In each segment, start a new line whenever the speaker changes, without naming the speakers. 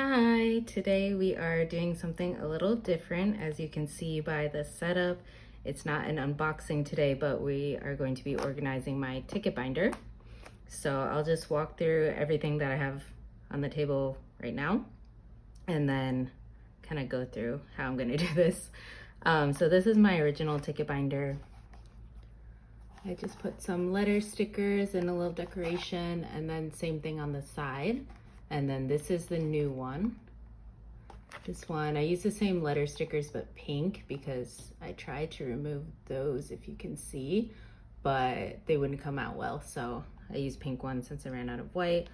Hi, today we are doing something a little different. As you can see by the setup, it's not an unboxing today, but we are going to be organizing my ticket binder. So I'll just walk through everything that I have on the table right now and then kind of go through how I'm going to do this. So this is my original ticket binder. I just put some letter stickers and a little decoration, and then same thing on the side. And then this is the new one. This one, I use the same letter stickers but pink because I tried to remove those, if you can see, but they wouldn't come out well. So I use pink ones since I ran out of white.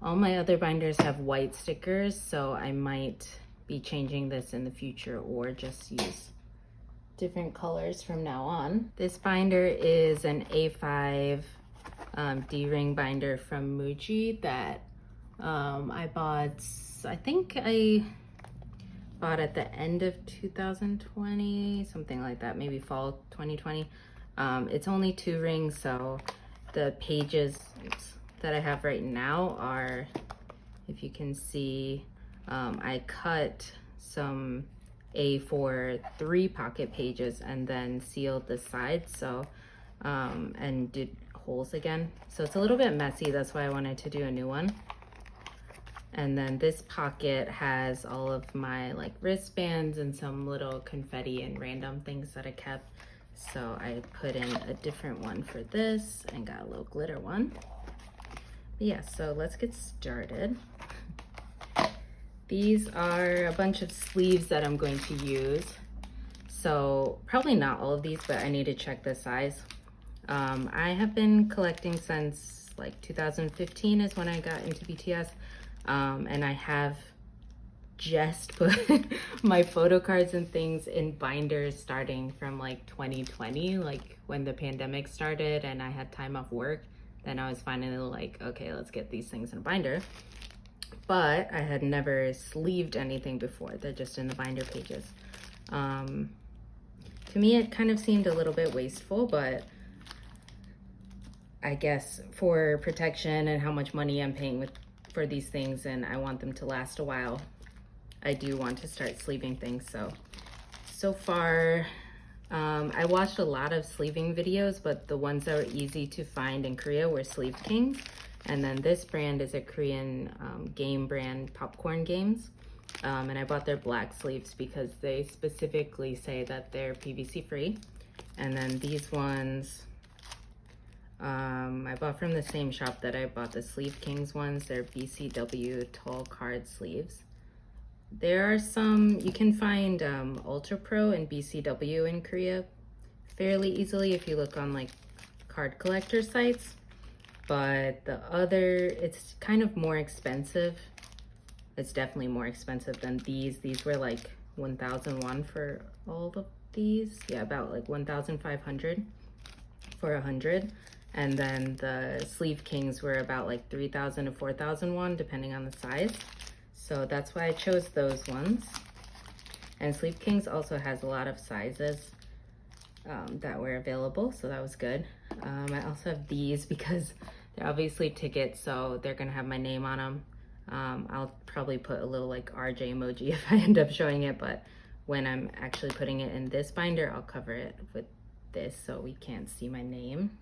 All my other binders have white stickers, so I might be changing this in the future or just use different colors from now on. This binder is an A5 D-ring binder from Muji that I think I bought at the end of 2020, something like that, maybe fall 2020. It's only 2 rings, so the pages that I have right now are, if you can see, I cut some A4 3 pocket pages and then sealed the sides, so and did holes again. So it's a little bit messy, that's why I wanted to do a new one. And then this pocket has all of my like wristbands and some little confetti and random things that I kept. So I put in a different one for this and got a little glitter one. But yeah, so let's get started. These are a bunch of sleeves that I'm going to use. So probably not all of these, but I need to check the size. I have been collecting since like 2015 is when I got into BTS. And I have just put my photo cards and things in binders starting from like 2020, like when the pandemic started and I had time off work. Then I was finally like, okay, let's get these things in a binder. But I had never sleeved anything before. They're just in the binder pages. To me, it kind of seemed a little bit wasteful, but I guess for protection and how much money I'm paying for these things, and I want them to last a while, I do want to start sleeving things. So far, I watched a lot of sleeving videos, but the ones that were easy to find in Korea were Sleeve Kings. And then this brand is a Korean game brand, Popcorn Games. And I bought their black sleeves because they specifically say that they're PVC free. And then these ones, I bought from the same shop that I bought the Sleeve Kings ones. They're BCW tall card sleeves. There are some, you can find Ultra Pro and BCW in Korea fairly easily if you look on like card collector sites. But the other, it's kind of more expensive. It's definitely more expensive than these. These were like 1,001 for all of these. Yeah, about like 1,500 for 100. And then the Sleeve Kings were about like 3,000 to 4,001 depending on the size. So that's why I chose those ones. And Sleeve Kings also has a lot of sizes that were available, so that was good. I also have these because they're obviously tickets, so they're gonna have my name on them. I'll probably put a little like RJ emoji if I end up showing it, but when I'm actually putting it in this binder, I'll cover it with this so we can't see my name.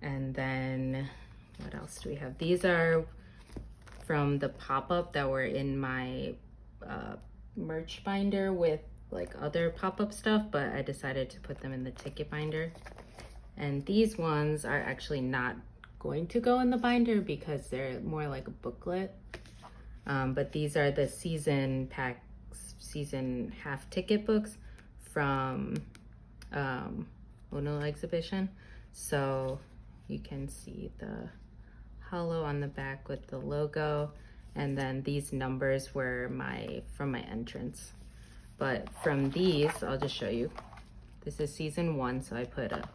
And then what else do we have? These are from the pop-up that were in my merch binder with like other pop-up stuff, but I decided to put them in the ticket binder. And these ones are actually not going to go in the binder because they're more like a booklet. But these are the season packs, season half ticket books from Uno exhibition. So you can see the hollow on the back with the logo, and then these numbers were from my entrance. But from these, I'll just show you. This is season 1, so I put a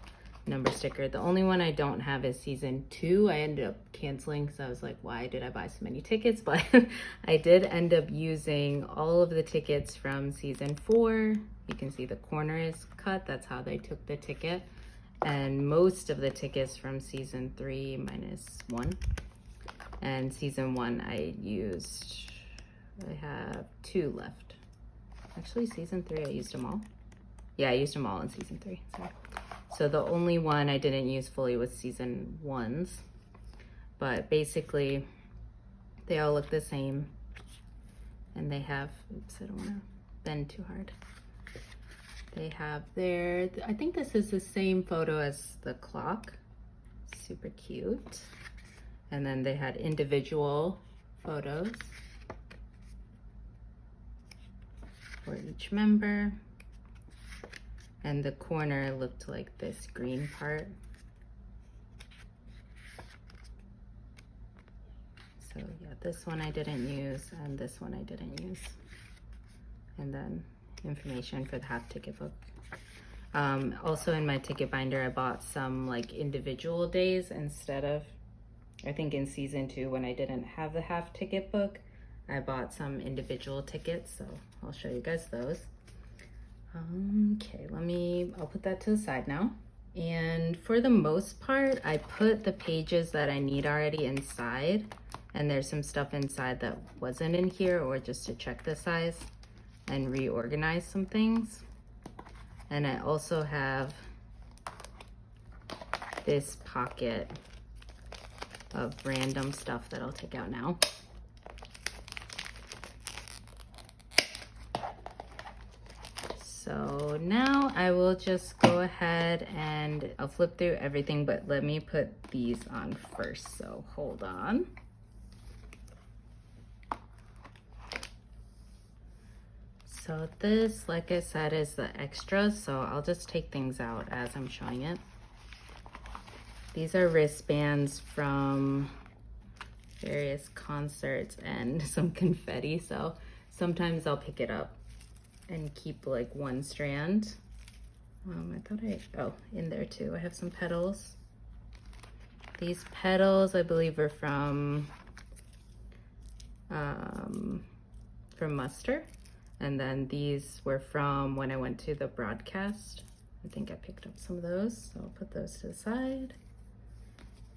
number sticker. The only one I don't have is season 2. I ended up canceling because I was like, why did I buy so many tickets? But I did end up using all of the tickets from season 4. You can see the corner is cut. That's how they took the ticket. And most of the tickets from season 3 minus 1. And season 1 I used I have 2 left. Actually, season 3, I used them all. Yeah, I used them all in season 3. Sorry. So the only one I didn't use fully was season 1's. But basically, they all look the same. And they have, oops, I don't want to bend too hard. They have their, I think this is the same photo as the clock. Super cute. And then they had individual photos for each member. And the corner looked like this green part. So yeah, this one I didn't use, and this one I didn't use. And then information for the half ticket book. Also in my ticket binder, I bought some like individual days instead of, I think in season 2 when I didn't have the half ticket book, I bought some individual tickets, so I'll show you guys those. Okay, I'll put that to the side now. And for the most part, I put the pages that I need already inside, and there's some stuff inside that wasn't in here, or just to check the size and reorganize some things. And I also have this pocket of random stuff that I'll take out now. So now I will just go ahead and I'll flip through everything, but let me put these on first, so hold on. So this, like I said, is the extras, so I'll just take things out as I'm showing it. These are wristbands from various concerts and some confetti, so sometimes I'll pick it up and keep like one strand. In there too, I have some petals. These petals, I believe, are from Muster. And then these were from when I went to the broadcast. I think I picked up some of those, so I'll put those to the side.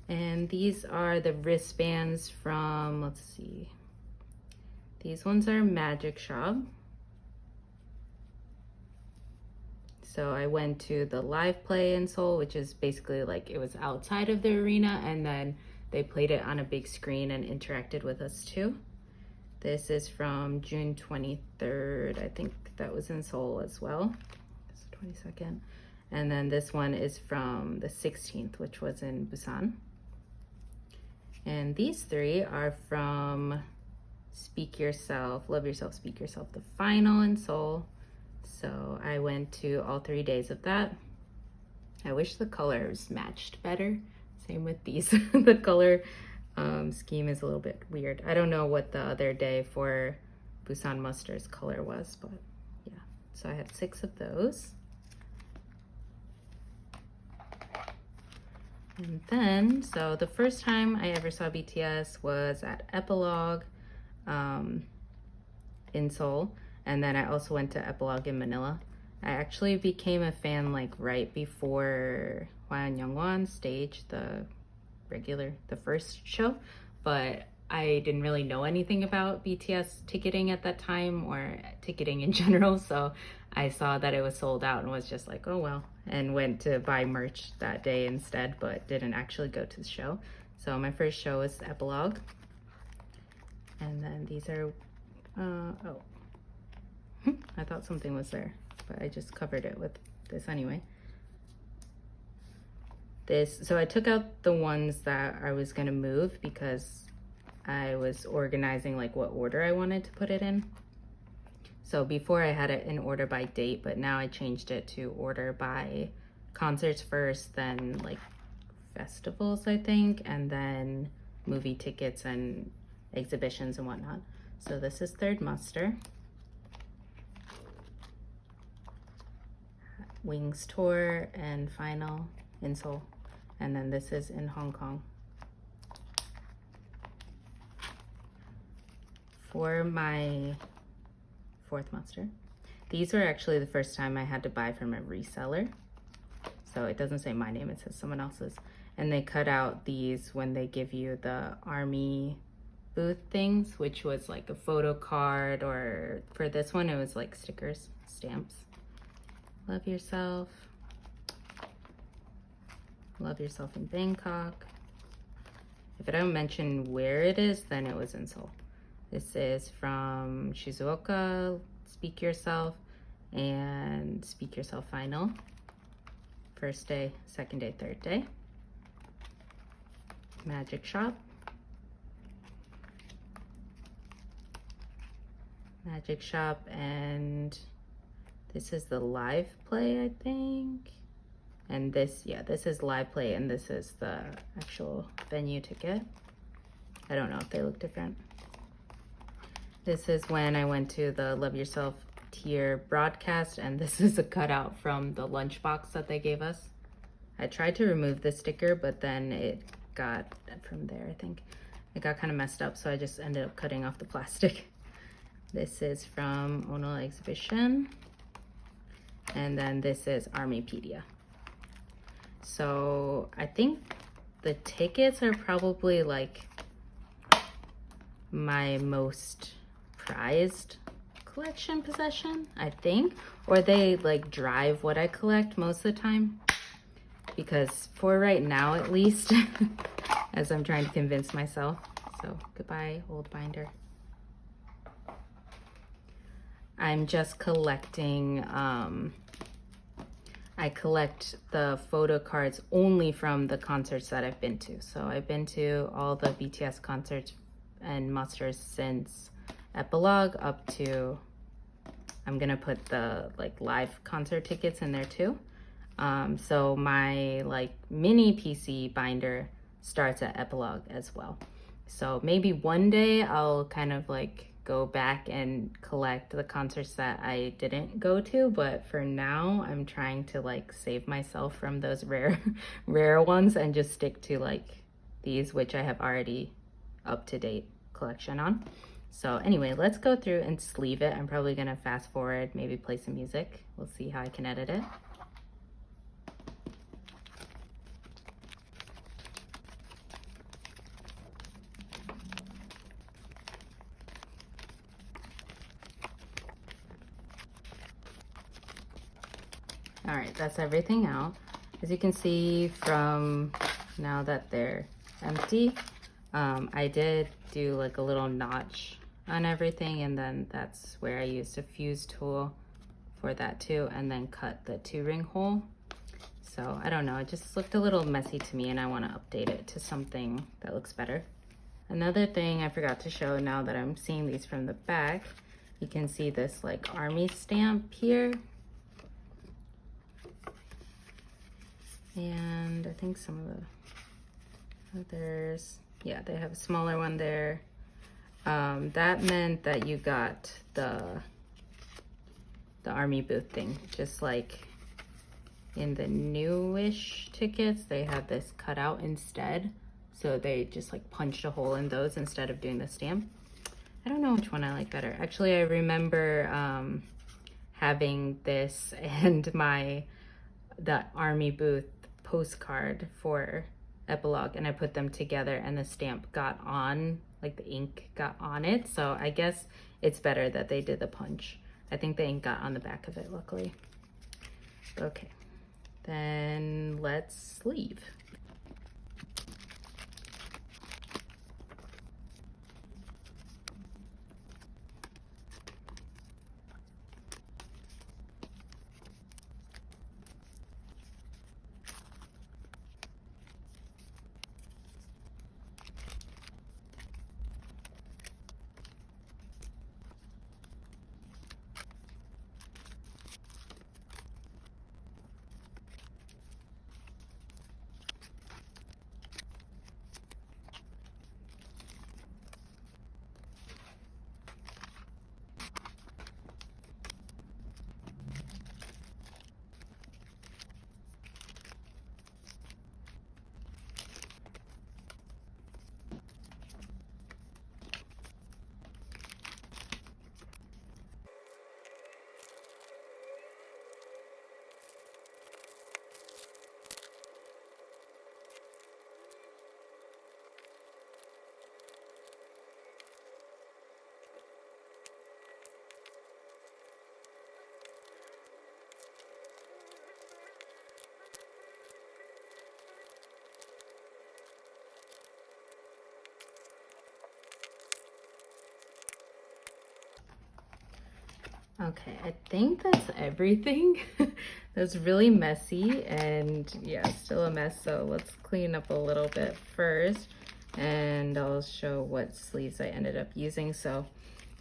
And these are the wristbands from, let's see. These ones are Magic Shop. So I went to the live play in Seoul, which is basically like it was outside of the arena, and then they played it on a big screen and interacted with us too. This is from June 23rd. I think that was in Seoul as well. It's the 22nd. And then this one is from the 16th, which was in Busan. And these 3 are from Speak Yourself, Love Yourself, Speak Yourself, the final in Seoul. So I went to all 3 days of that. I wish the colors matched better. Same with these. The color scheme is a little bit weird. I don't know what the other day for Busan Muster's color was, but yeah. So I have 6 of those. And then, so the first time I ever saw BTS was at Epilogue in Seoul. And then I also went to Epilogue in Manila. I actually became a fan like right before Hwayeon Youngwon stage, the first show. But I didn't really know anything about BTS ticketing at that time, or ticketing in general. So I saw that it was sold out and was just like, oh well, and went to buy merch that day instead, but didn't actually go to the show. So my first show was Epilogue. And then these are, I thought something was there, but I just covered it with this anyway. So I took out the ones that I was gonna move because I was organizing like what order I wanted to put it in. So before I had it in order by date, but now I changed it to order by concerts first, then like festivals, I think, and then movie tickets and exhibitions and whatnot. So this is Third Muster. Wings Tour and Final in Seoul. And then this is in Hong Kong. For my 4th Muster. These were actually the first time I had to buy from a reseller. So it doesn't say my name, it says someone else's. And they cut out these when they give you the army booth things, which was like a photo card, or for this one it was like stickers, stamps. Love yourself. Love yourself in Bangkok. If I don't mention where it is, then it was in Seoul. This is from Shizuoka, Speak Yourself, and Speak Yourself Final. First day, second day, third day. Magic Shop. Magic Shop, and this is the live play, I think. And this, yeah, this is live play, and this is the actual venue ticket. I don't know if they look different. This is when I went to the Love Yourself tier broadcast, and this is a cutout from the lunchbox that they gave us. I tried to remove the sticker, but then it got, from there, I think, it got kind of messed up, so I just ended up cutting off the plastic. This is from Ono Exhibition. And then this is Armypedia. So I think the tickets are probably like my most prized collection possession, I think. Or they like drive what I collect most of the time. Because for right now at least, as I'm trying to convince myself. So goodbye, old binder. I'm just collecting, I collect the photo cards only from the concerts that I've been to. So I've been to all the BTS concerts and musters since Epilogue up to, I'm gonna put the like live concert tickets in there too. So my like mini PC binder starts at Epilogue as well. So maybe one day I'll kind of like go back and collect the concerts that I didn't go to, but for now I'm trying to like save myself from those rare ones and just stick to like these, which I have already up-to-date collection on. So anyway, let's go through and sleeve it. I'm probably gonna fast forward, maybe play some music. We'll see how I can edit it. All right, that's everything out. As you can see from now that they're empty, I did do like a little notch on everything, and then that's where I used a fuse tool for that too, and then cut the 2-ring hole. So I don't know, it just looked a little messy to me, and I want to update it to something that looks better. Another thing I forgot to show, now that I'm seeing these from the back, you can see this like army stamp here. And I think some of the others, yeah, they have a smaller one there. That meant that you got the army booth thing, just like in the newish tickets, they have this cut out instead. So they just like punched a hole in those instead of doing the stamp. I don't know which one I like better. Actually, I remember having this and the army booth postcard for Epilogue, and I put them together and the stamp got on, like the ink got on it. So I guess it's better that they did the punch. I think the ink got on the back of it, luckily. Okay, then let's sleeve. Okay, I think that's everything. That's really messy and yeah, still a mess. So let's clean up a little bit first and I'll show what sleeves I ended up using. So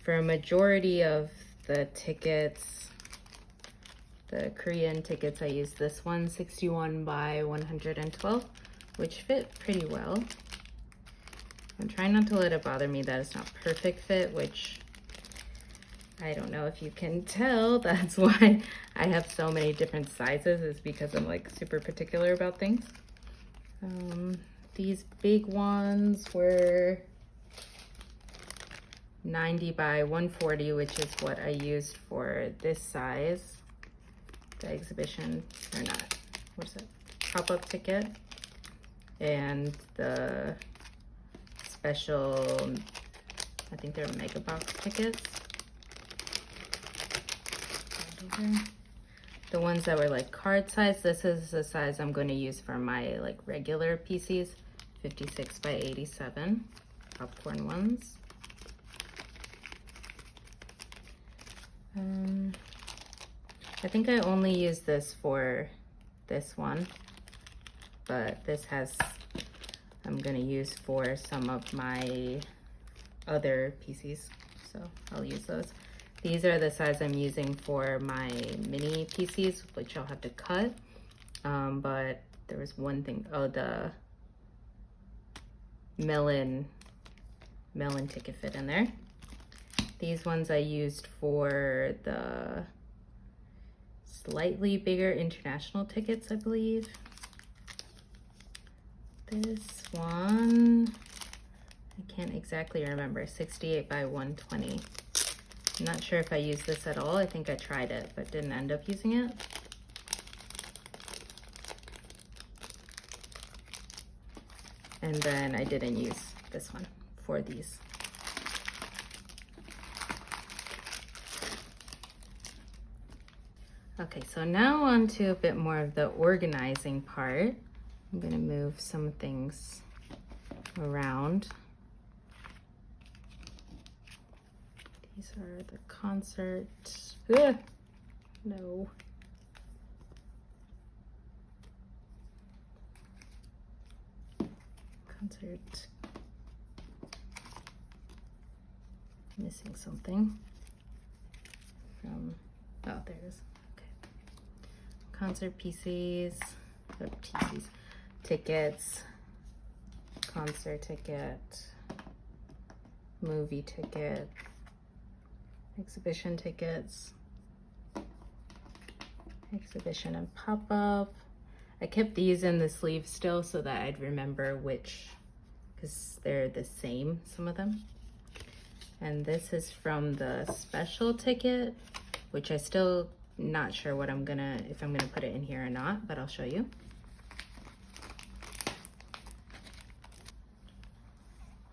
for a majority of the tickets, the Korean tickets, I used this one, 61 by 112, which fit pretty well. I'm trying not to let it bother me that it's not perfect fit, which I don't know if you can tell. That's why I have so many different sizes, is because I'm like super particular about things. These big ones were 90 by 140, which is what I used for this size. The exhibition, or not, what's it? Pop-up ticket. And the special, I think they're mega box tickets. The ones that were like card size, this is the size I'm going to use for my like regular PCs, 56 by 87 popcorn ones. I think I only use this for this one, but this has, I'm going to use for some of my other PCs, so I'll use those. These are the size I'm using for my mini PCs, which I'll have to cut. But there was one thing, oh, the melon ticket fit in there. These ones I used for the slightly bigger international tickets, I believe. This one, I can't exactly remember, 68 by 120. I'm not sure if I used this at all. I think I tried it, but didn't end up using it. And then I didn't use this one for these. Okay, so now on to a bit more of the organizing part. I'm gonna move some things around. These are the concert. Ugh, no. Concert. Missing something from, oh, there it is. Okay. Concert PCs, or PCs, tickets, concert ticket, movie ticket, exhibition tickets, exhibition and pop-up. I kept these in the sleeve still so that I'd remember which, because they're the same, some of them. And this is from the special ticket, which I still not sure what I'm gonna, if I'm gonna put it in here or not, but I'll show you.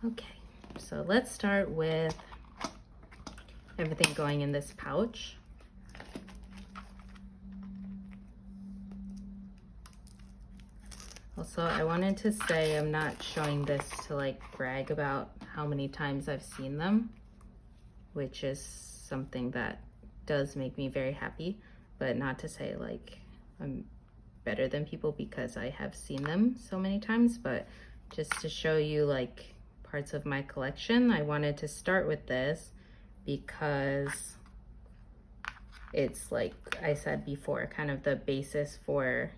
Okay, so let's start with everything going in this pouch. Also, I wanted to say I'm not showing this to like brag about how many times I've seen them, which is something that does make me very happy, but not to say like I'm better than people because I have seen them so many times, but just to show you like parts of my collection. I wanted to start with this because it's, like I said before, kind of the basis for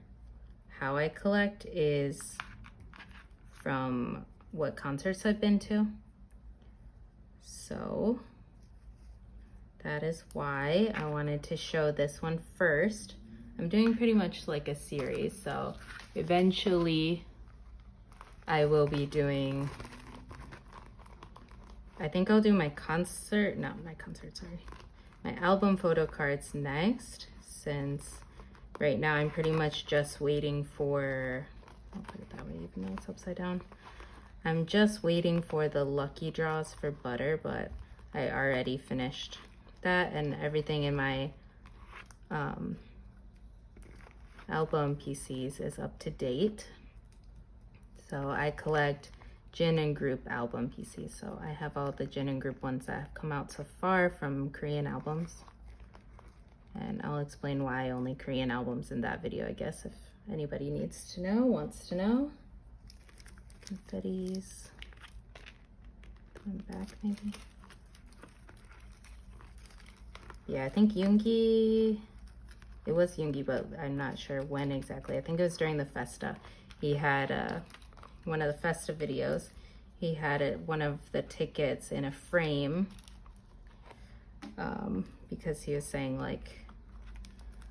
how I collect is from what concerts I've been to. So that is why I wanted to show this one first. I'm doing pretty much like a series, so eventually I will be doing, I think I'll do my my album photo cards next, since right now I'm pretty much just waiting for, I'll put it that way even though it's upside down. I'm just waiting for the lucky draws for butter, but I already finished that, and everything in my album PCs is up to date. So I collect Jin and group album PCs, so I have all the Jin and group ones that have come out so far from Korean albums. And I'll explain why only Korean albums in that video, I guess, if anybody needs to know, wants to know. Confettis. Going back, maybe. Yeah, I think Yoongi, it was Yoongi, but I'm not sure when exactly. I think it was during the Festa. He had one of the Festa videos. He had one of the tickets in a frame because he was saying like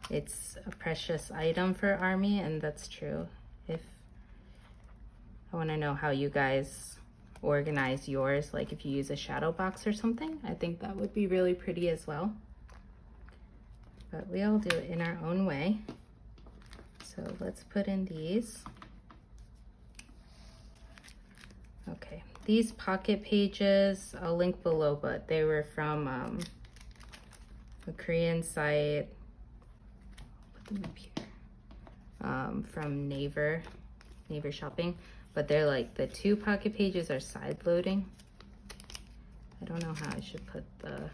it's a precious item for ARMY, and that's true. If I want to know how you guys organize yours, like if you use a shadow box or something, I think that would be really pretty as well. But we all do it in our own way. So let's put in these. Okay, these pocket pages, I'll link below, but they were from a Korean site. Put them up here. From Naver Shopping. But they're like, the 2 pocket pages are side loading. I don't know how I should put the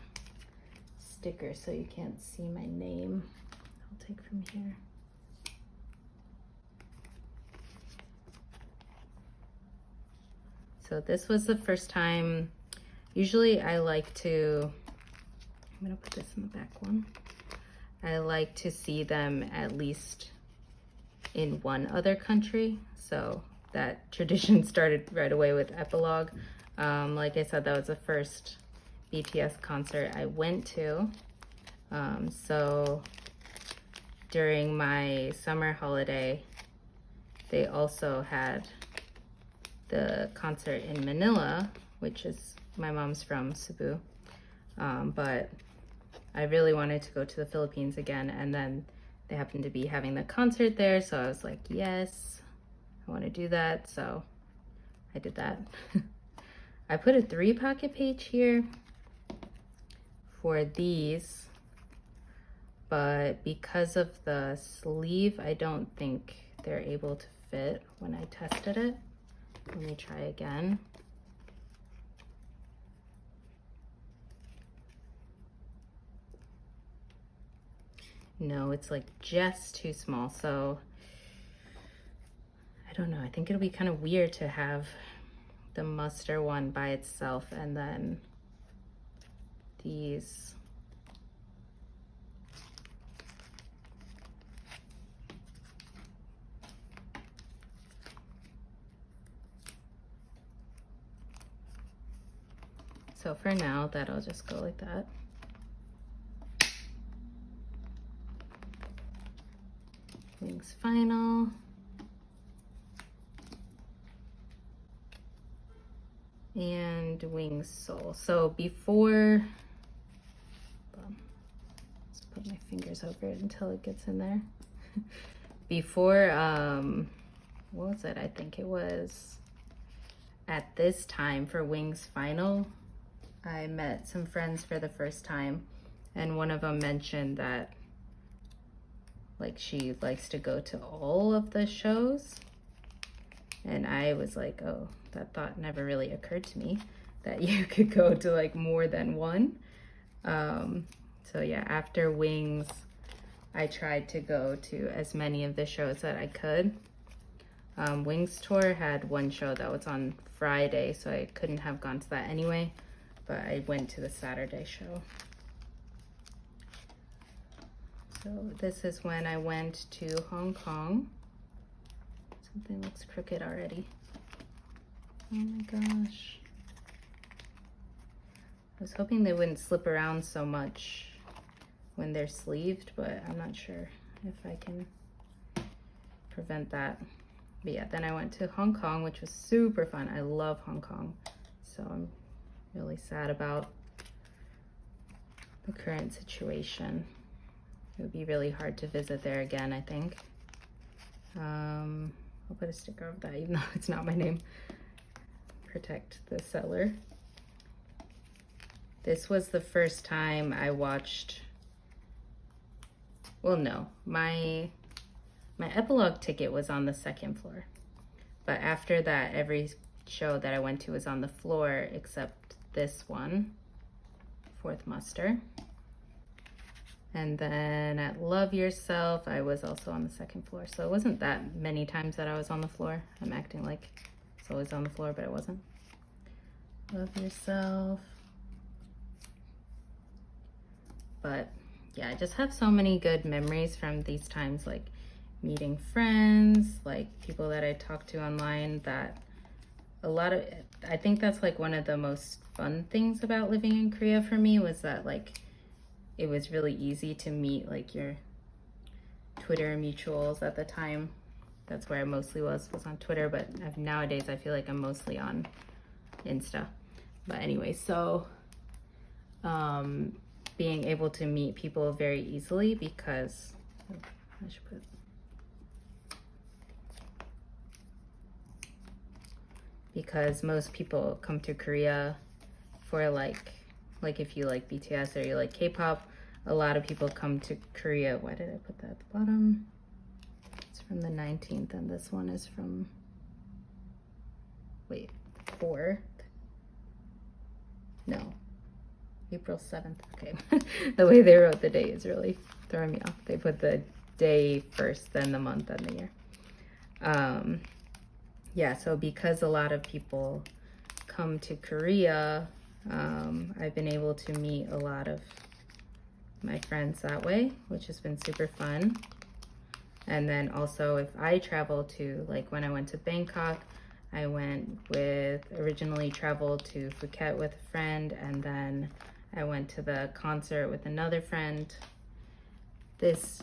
sticker so you can't see my name. I'll take from here. So this was the first time. Usually I like to, I'm gonna put this in the back one. I like to see them at least in one other country. So that tradition started right away with Epilogue. Like I said, that was the first BTS concert I went to. So during my summer holiday, they also had the concert in Manila, which is, my mom's from Cebu. But I really wanted to go to the Philippines again, and then they happened to be having the concert there, so I was like, yes, I want to do that, so I did that. I put a 3 pocket page here for these, but because of the sleeve, I don't think they're able to fit when I tested it. Let me try again. No, it's like just too small, so I don't know. I think it'll be kind of weird to have the muster one by itself and then these. So for now, that'll just go like that. Wings Final. And Wings Soul. So before, let's put my fingers over it until it gets in there. Before, what was it? I think it was at this time for Wings Final, I met some friends for the first time, and one of them mentioned that like she likes to go to all of the shows, and I was like, oh, that thought never really occurred to me that you could go to like more than one. So yeah, after Wings, I tried to go to as many of the shows that I could. Wings Tour had one show that was on Friday, so I couldn't have gone to that anyway, but I went to the Saturday show. So this is when I went to Hong Kong. Something looks crooked already. Oh my gosh. I was hoping they wouldn't slip around so much when they're sleeved, but I'm not sure if I can prevent that. But yeah, then I went to Hong Kong, which was super fun. I love Hong Kong. So I'm really sad about the current situation. It would be really hard to visit there again, I think. I'll put a sticker of that, even though it's not my name. Protect the seller. This was the first time I watched, well, no, my Epilogue ticket was on the 2nd floor. But after that, every show that I went to was on the floor except this one, 4th muster. And then at Love Yourself, I was also on the second floor. So it wasn't that many times that I was on the floor. I'm acting like it's always on the floor, but it wasn't. Love Yourself. But yeah, I just have so many good memories from these times, like meeting friends, like people that I talked to online, that I think that's like one of the most fun things about living in Korea for me, was that like it was really easy to meet like your Twitter mutuals at the time. That's where I mostly was on Twitter, but nowadays I feel like I'm mostly on Insta. But anyway, so being able to meet people very easily, because most people come to Korea for like if you like BTS or you like K-pop, a lot of people come to Korea. Why did I put that at the bottom? It's from the 19th, and this one is from, wait, 4th? No, April 7th. Okay. The way they wrote the date is really throwing me off. They put the day first, then the month, then the year. Yeah, so because a lot of people come to Korea, I've been able to meet a lot of my friends that way, which has been super fun. And then also if I travel to, like when I went to Bangkok, I originally traveled to Phuket with a friend, and then I went to the concert with another friend. This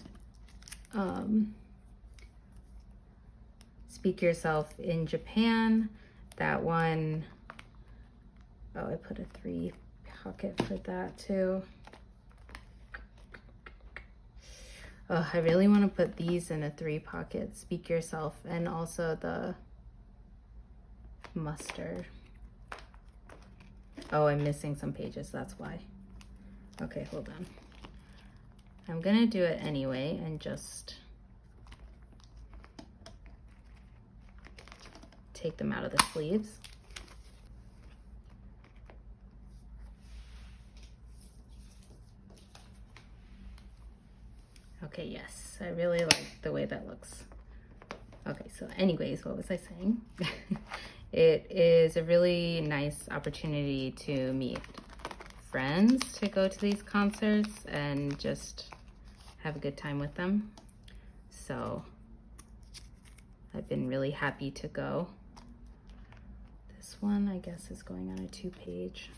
Speak Yourself in Japan, that one, oh, I put a 3 pocket for that too. Oh, I really want to put these in a 3 pocket, Speak Yourself, and also the Mustard. Oh, I'm missing some pages, that's why. Okay, hold on. I'm gonna do it anyway and just take them out of the sleeves. Okay, yes, I really like the way that looks. Okay, so anyways, what was I saying? It is a really nice opportunity to meet friends, to go to these concerts and just have a good time with them. So I've been really happy to go. This one, I guess, is going on a 2-page.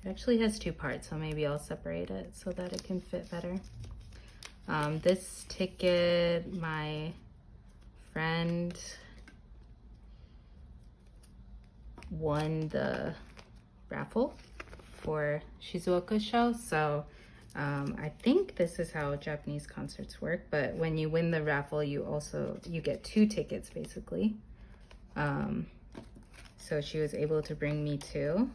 It actually has 2 parts, so maybe I'll separate it so that it can fit better. This ticket, my friend won the raffle for Shizuoka show, so I think this is how Japanese concerts work, but when you win the raffle, you get 2 tickets basically. So she was able to bring me 2,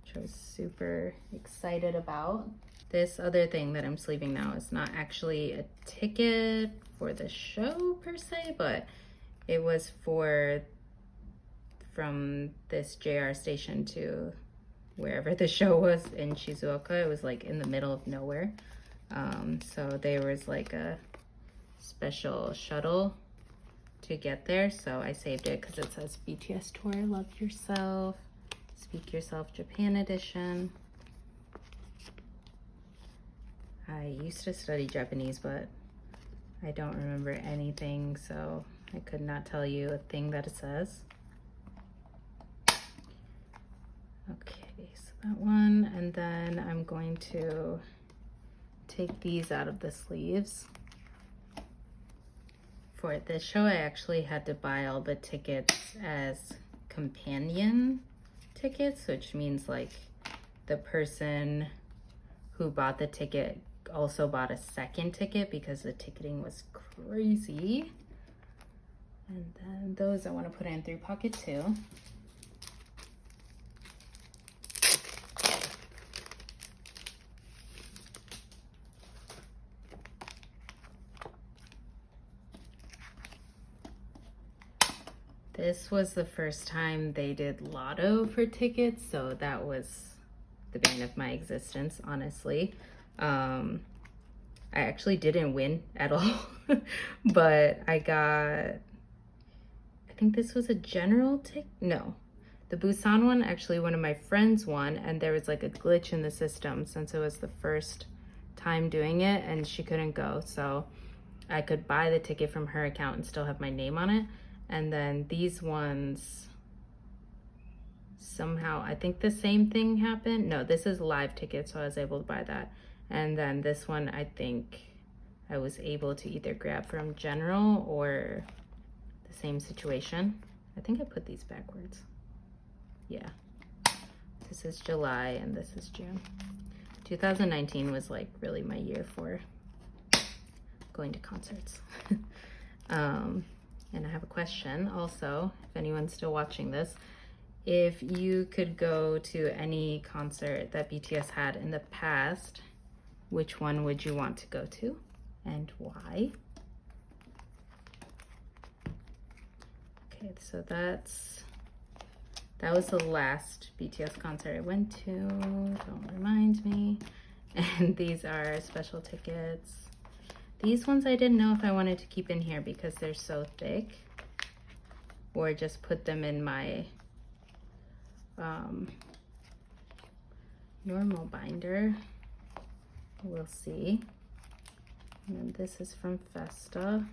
which I was super excited about. This other thing that I'm sleeving now is not actually a ticket for the show per se, but it was from this JR station to wherever the show was in Shizuoka. It was like in the middle of nowhere. So there was like a special shuttle to get there. So I saved it because it says BTS Tour, Love Yourself, Speak Yourself Japan Edition. I used to study Japanese, but I don't remember anything, so I could not tell you a thing that it says. Okay, so that one, and then I'm going to take these out of the sleeves. For this show, I actually had to buy all the tickets as companion tickets, which means like the person who bought the ticket also bought a second ticket because the ticketing was crazy. And then those I want to put in 3 pocket too. This was the first time they did lotto for tickets, so that was the bane of my existence, honestly. I actually didn't win at all, but I think this was a general ticket. No, the Busan one, actually one of my friends won, and there was like a glitch in the system since it was the first time doing it and she couldn't go. So I could buy the ticket from her account and still have my name on it. And then these ones, somehow, I think the same thing happened. No, this is live ticket, so I was able to buy that. And then this one, I think I was able to either grab from general or the same situation. I think I put these backwards. Yeah. This is July and this is June. 2019 was like really my year for going to concerts. And I have a question also, if anyone's still watching this. If you could go to any concert that BTS had in the past, which one would you want to go to and why? Okay, so that was the last BTS concert I went to, don't remind me. And these are special tickets. These ones I didn't know if I wanted to keep in here because they're so thick, or just put them in my normal binder. We'll see. And then this is from Festa.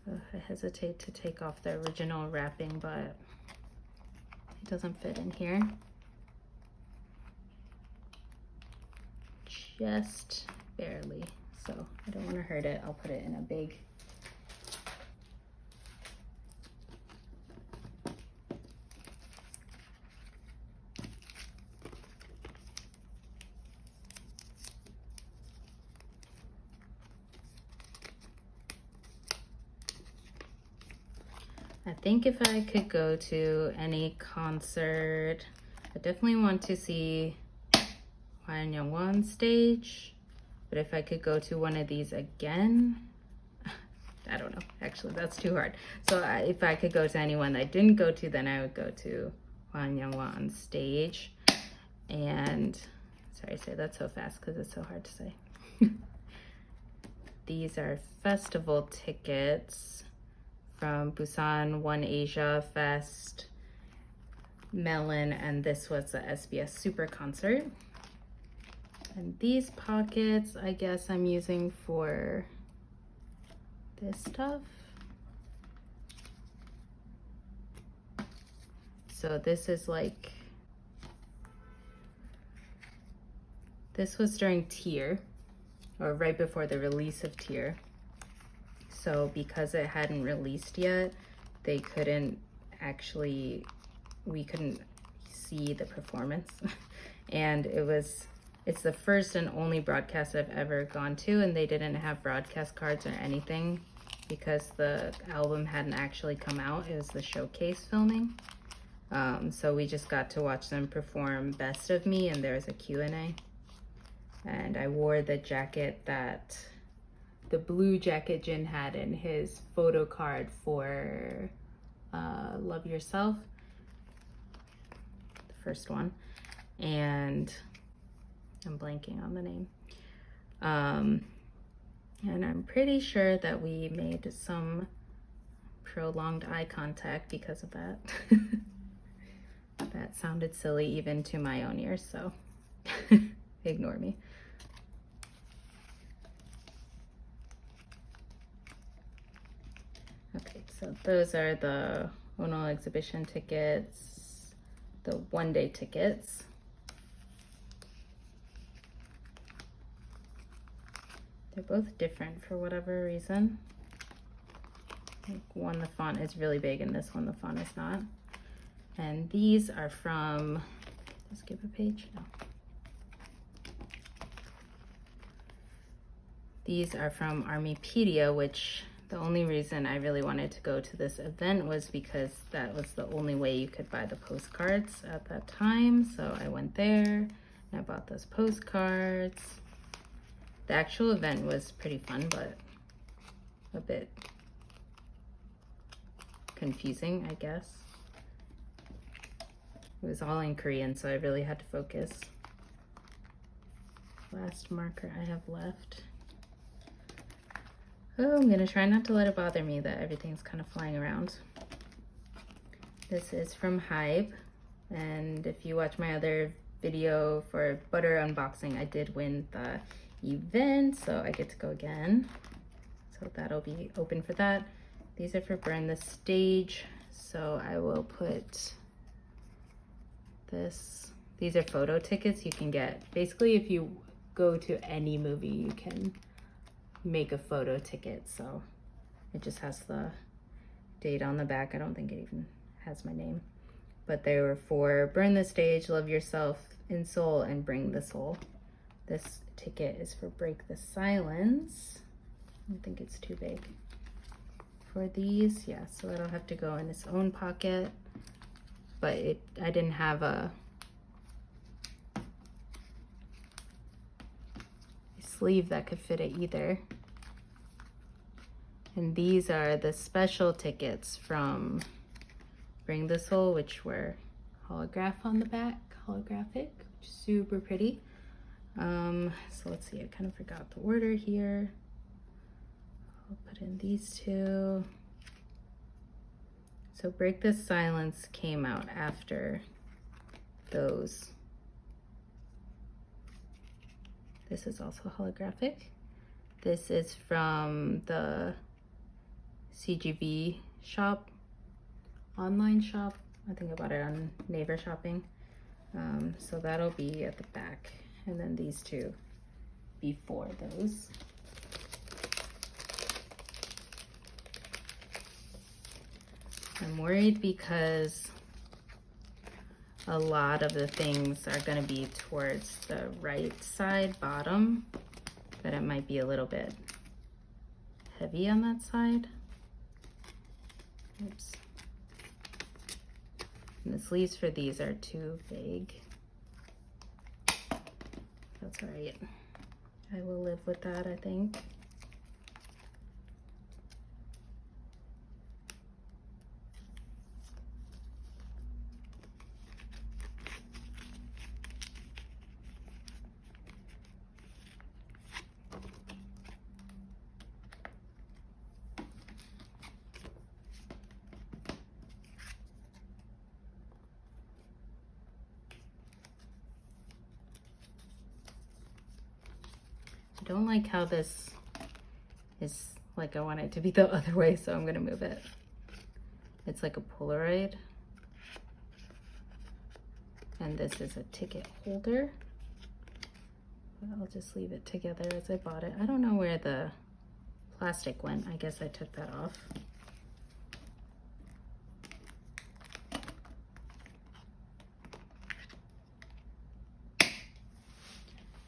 I hesitate to take off the original wrapping, but it doesn't fit in here. Just barely, so I don't want to hurt it. I'll put it in a big I think if I could go to any concert, I definitely want to see Hwan Young-won stage. But if I could go to one of these again, I don't know. Actually, that's too hard. So if I could go to anyone I didn't go to, then I would go to Hwan Young-won stage. And sorry, I say that so fast because it's so hard to say. These are festival tickets from Busan, One Asia Fest, Melon, and this was the SBS Super Concert. And these pockets, I guess I'm using for this stuff. So this is like, this was during Tier, or right before the release of Tier. So because it hadn't released yet, they couldn't actually, we couldn't see the performance. And it's the first and only broadcast I've ever gone to, and they didn't have broadcast cards or anything because the album hadn't actually come out. It was the showcase filming. So we just got to watch them perform Best of Me, and there was a Q&A. And I wore the jacket that the blue jacket Jin had in his photo card for Love Yourself, the first one. And I'm blanking on the name. And I'm pretty sure that we made some prolonged eye contact because of that. That sounded silly even to my own ears, so ignore me. Okay, so those are the Ono exhibition tickets, the one-day tickets. They're both different for whatever reason. Like one, the font is really big, and this one, the font is not. And these are from, let's skip a page, no. These are from Armypedia, which the only reason I really wanted to go to this event was because that was the only way you could buy the postcards at that time. So I went there and I bought those postcards. The actual event was pretty fun, but a bit confusing, I guess. It was all in Korean, so I really had to focus. last marker I have left. Oh, I'm gonna try not to let it bother me that everything's kind of flying around. This is from Hybe, and if you watch my other video for butter unboxing, I did win the event, so I get to go again. So that'll be open for that. These are for Burn the Stage, so I will put this. These are photo tickets you can get. Basically, if you go to any movie, you can make a photo ticket. So it just has the date on the back. I don't think it even has my name. But they were for Burn the Stage, Love Yourself in Seoul, and Bring the Soul. This ticket is for Break the Silence. I think it's too big for these. Yeah, so that'll have to go in its own pocket. But I didn't have a sleeve that could fit it either. And these are the special tickets from Bring the Soul, which were holograph on the back, holographic, super pretty. So let's see, I kind of forgot the order here. I'll put in these two. So Break the Silence came out after those. This is also holographic. This is from the CGV shop, online shop. I think I bought it on Naver Shopping. So that'll be at the back. And then these two before those. I'm worried because a lot of the things are going to be towards the right side bottom, that it might be a little bit heavy on that side. Oops. And the sleeves for these are too big. That's all right. I will live with that, I think. I don't like how this is, like, I want it to be the other way, so I'm gonna move it. It's like a Polaroid. And this is a ticket holder. But I'll just leave it together as I bought it. I don't know where the plastic went. I guess I took that off.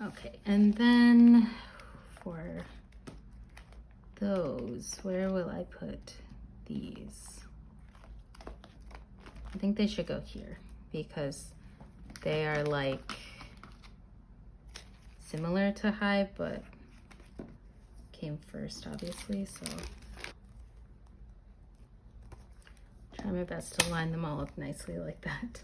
Okay, and then for those, where will I put these? I think they should go here because they are like similar to Hybe, but came first, obviously, so try my best to line them all up nicely like that.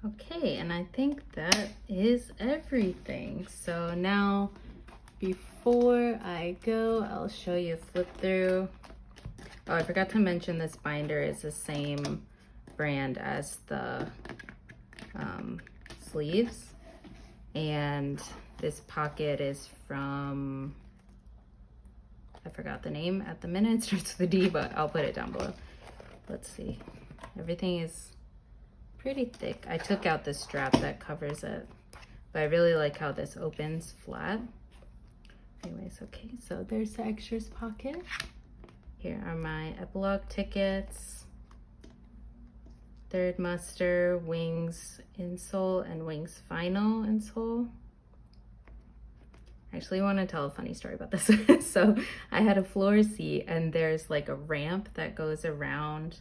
Okay, and I think that is everything. So now, before I go, I'll show you a flip through. Oh, I forgot to mention this binder is the same brand as the sleeves. And this pocket is from, I forgot the name at the minute, it starts with a D, but I'll put it down below. Let's see, everything is pretty thick. I took out the strap that covers it, but I really like how this opens flat. Anyways, okay, so there's the extras pocket. Here are my epilogue tickets, Third Muster, Wings in Seoul, and Wings Final in Seoul. I actually want to tell a funny story about this. So I had a floor seat, and there's like a ramp that goes around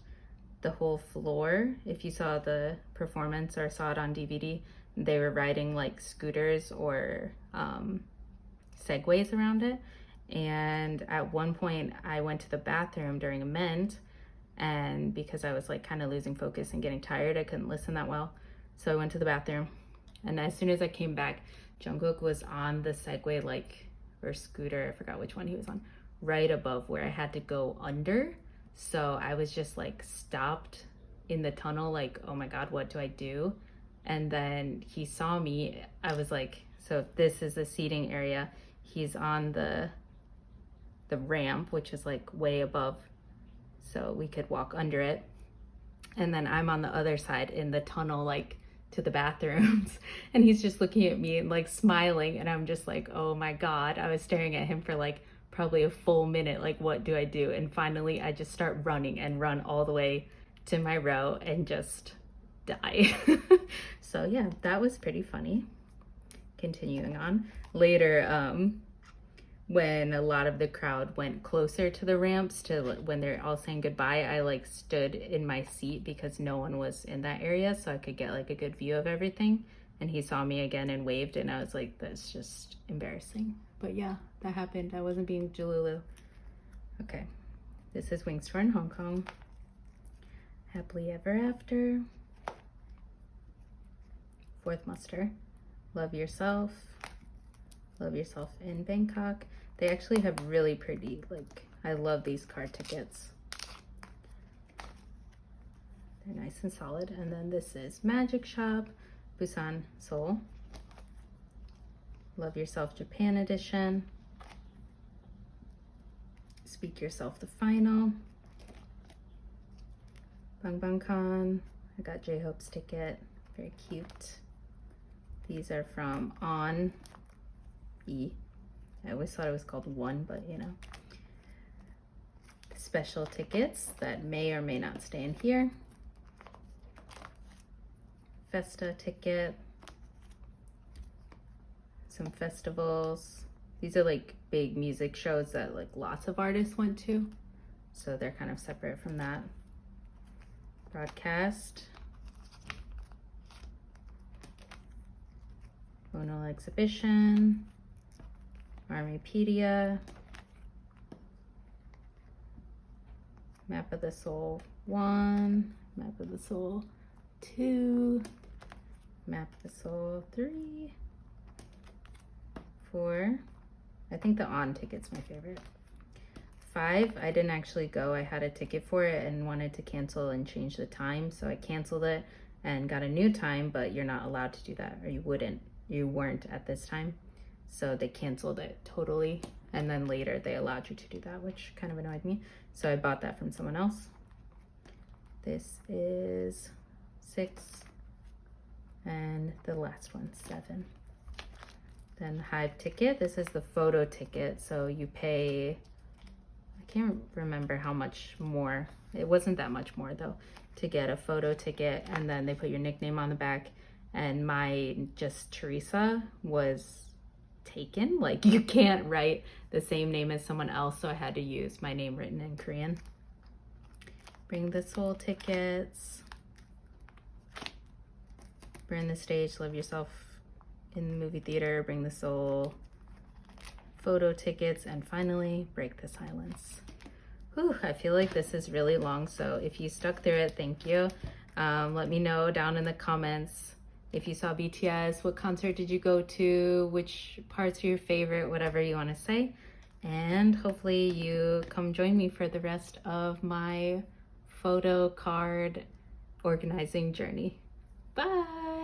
the whole floor. If you saw the performance or saw it on DVD, they were riding like scooters or segways around it. And at one point I went to the bathroom during a Ment, and because I was like kind of losing focus and getting tired, I couldn't listen that well. So I went to the bathroom, and as soon as I came back, Jungkook was on the Segway, like, or scooter, I forgot which one he was on, right above where I had to go under. So I was just like stopped in the tunnel, like, oh my God, what do I do? And then he saw me. I was like, so this is the seating area. He's on the ramp, which is like way above, so we could walk under it. And then I'm on the other side in the tunnel, like to the bathrooms. And he's just looking at me and like smiling. And I'm just like, oh my God. I was staring at him for like probably a full minute. Like, what do I do? And finally I just start running and run all the way to my row and just die. So yeah, that was pretty funny. Continuing on. Later, when a lot of the crowd went closer to the ramps to when they're all saying goodbye, I like stood in my seat because no one was in that area, so I could get like a good view of everything. And he saw me again and waved, and I was like, that's just embarrassing. But yeah, that happened. I wasn't being Jululu. Okay, this is Wings for in Hong Kong. Happily ever after. Fourth muster. Love yourself. Love yourself in Bangkok. They actually have really pretty, like, I love these card tickets. They're nice and solid. And then this is Magic Shop, Busan, Seoul. Love Yourself Japan edition. Speak Yourself the final. Bang Bang Con. I got J-Hope's ticket. Very cute. These are from On E. I always thought it was called One, but you know. Special tickets that may or may not stay in here. Festa ticket. Some festivals. These are like big music shows that like lots of artists went to. So they're kind of separate from that. Broadcast. Phono exhibition. Armypedia. Map of the Soul 1. Map of the Soul 2. Map of the Soul 3. 4. I think the On ticket's my favorite. 5, I didn't actually go. I had a ticket for it and wanted to cancel and change the time, so I canceled it and got a new time, but you're not allowed to do that, or you weren't at this time. So they canceled it totally, and then later they allowed you to do that, which kind of annoyed me. So I bought that from someone else. This is 6, and the last one, 7. Then Hive ticket. This is the photo ticket, so you pay, I can't remember how much more. It wasn't that much more though, to get a photo ticket, and then they put your nickname on the back, and my just Teresa was taken. Like, you can't write the same name as someone else, so I had to use my name written in Korean. Bring the Soul tickets. Burn the Stage, Love Yourself in the movie theater, Bring the Soul, photo tickets, and finally Break the Silence. Whew, I feel like this is really long, so if you stuck through it, thank you. Let me know down in the comments if you saw BTS, what concert did you go to, which parts are your favorite, whatever you want to say. And hopefully you come join me for the rest of my photo card organizing journey. Bye!